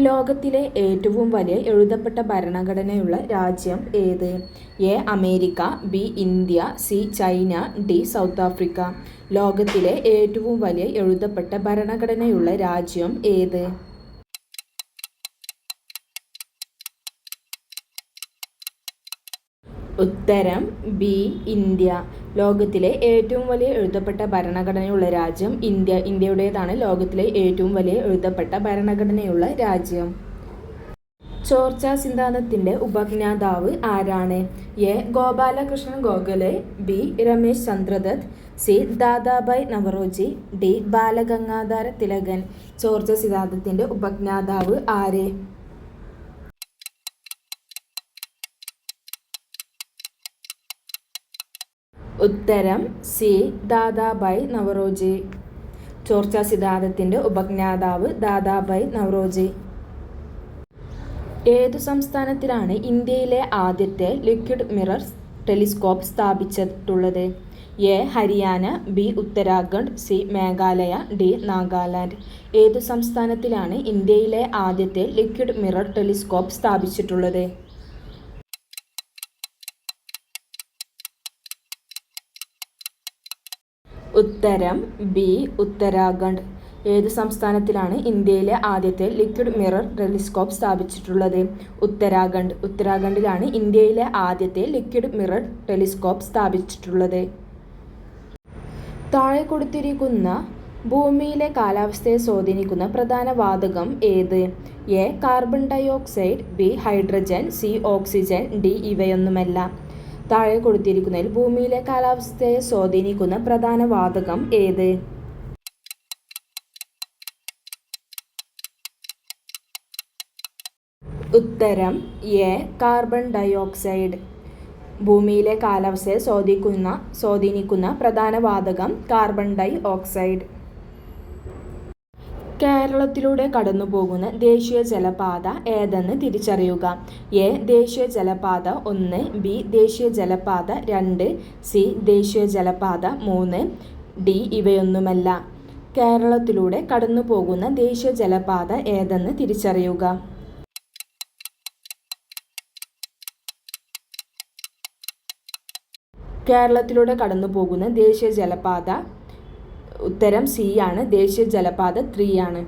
ലോകത്തിലെ ഏറ്റവും വലിയ എഴുതപ്പെട്ട ഭരണഘടനയുള്ള രാജ്യം ഏത്? A. America, B. India, C. China, D. South Africa. ലോകത്തിലെ ഏറ്റവും വലിയ എഴുതപ്പെട്ട ഭരണഘടനയുള്ള രാജ്യം ഏത്? ഉത്തരം ബി. ഇന്ത്യ. ലോകത്തിലെ ഏറ്റവും വലിയ എഴുതപ്പെട്ട ഭരണഘടനയുള്ള രാജ്യം ഇന്ത്യ. ഇന്ത്യയുടേതാണ് ലോകത്തിലെ ഏറ്റവും വലിയ എഴുതപ്പെട്ട ഭരണഘടനയുള്ള രാജ്യം. ചോർച്ചാ സിദ്ധാന്തത്തിന്റെ ഉപജ്ഞാതാവ് ആരാണ്? A. Gopalakrishnan Gokhale, B. Ramesh Chandra Dutt, C. Dadabhai Naoroji, D. Balagangadhara Tilakan. ചോർച്ചാ സിദ്ധാന്തത്തിന്റെ ഉപജ്ഞാതാവ് ആര്? ഉത്തരം സി. ദാദാഭായ് നവറോജി. ചോർച്ചാ സിദ്ധാന്തത്തിന്റെ ഉപജ്ഞാതാവ് ദാദാഭായ് നവറോജി. ഏതു സംസ്ഥാനത്തിലാണ് ഇന്ത്യയിലെ ആദ്യത്തെ ലിക്വിഡ് മിറർ ടെലിസ്കോപ്പ് സ്ഥാപിച്ചിട്ടുള്ളത്? A. Haryana, B. Uttarakhand, C. Meghalaya, D. Nagaland. ഏതു സംസ്ഥാനത്തിലാണ് ഇന്ത്യയിലെ ആദ്യത്തെ ലിക്വിഡ് മിറർ ടെലിസ്കോപ്പ് സ്ഥാപിച്ചിട്ടുള്ളത്? ഉത്തരം ബി. ഉത്തരാഖണ്ഡ്. ഏത് സംസ്ഥാനത്തിലാണ് ഇന്ത്യയിലെ ആദ്യത്തെ ലിക്വിഡ് മിറർ ടെലിസ്കോപ്പ് സ്ഥാപിച്ചിട്ടുള്ളത്? ഉത്തരാഖണ്ഡ്. ഉത്തരാഖണ്ഡിലാണ് ഇന്ത്യയിലെ ആദ്യത്തെ ലിക്വിഡ് മിറർ ടെലിസ്കോപ്പ് സ്ഥാപിച്ചിട്ടുള്ളത്. താഴെ കൊടുത്തിരിക്കുന്ന ഭൂമിയിലെ കാലാവസ്ഥയെ സ്വാധീനിക്കുന്ന പ്രധാന വാതകം ഏത്? A. Carbon dioxide, B. Hydrogen, C. Oxygen, D. ഇവയൊന്നുമല്ല. താഴെ കൊടുത്തിരിക്കുന്നതിൽ ഭൂമിയിലെ കാലാവസ്ഥയെ സ്വാധീനിക്കുന്ന പ്രധാന വാതകം ഏത്? ഉത്തരം എ. Carbon dye oxide. ഭൂമിയിലെ കാലാവസ്ഥയെ സ്വാധീനിക്കുന്ന പ്രധാന വാതകം കാർബൺ ഡൈ ഓക്സൈഡ്. കേരളത്തിലൂടെ കടന്നുപോകുന്ന ദേശീയ ജലപാത ഏതെന്ന് തിരിച്ചറിയുക. എ. ദേശീയ ജലപാത 1, ബി. ദേശീയ ജലപാത 2, സി. ദേശീയ ജലപാത 3, ഡി. ഇവയൊന്നുമല്ല. കേരളത്തിലൂടെ കടന്നുപോകുന്ന ദേശീയ ജലപാത ഏതെന്ന് തിരിച്ചറിയുക. കേരളത്തിലൂടെ കടന്നുപോകുന്ന ദേശീയ ജലപാത ഉത്തരം സി ആണ്. ദേശീയ ജലപാത 3 ആണ്.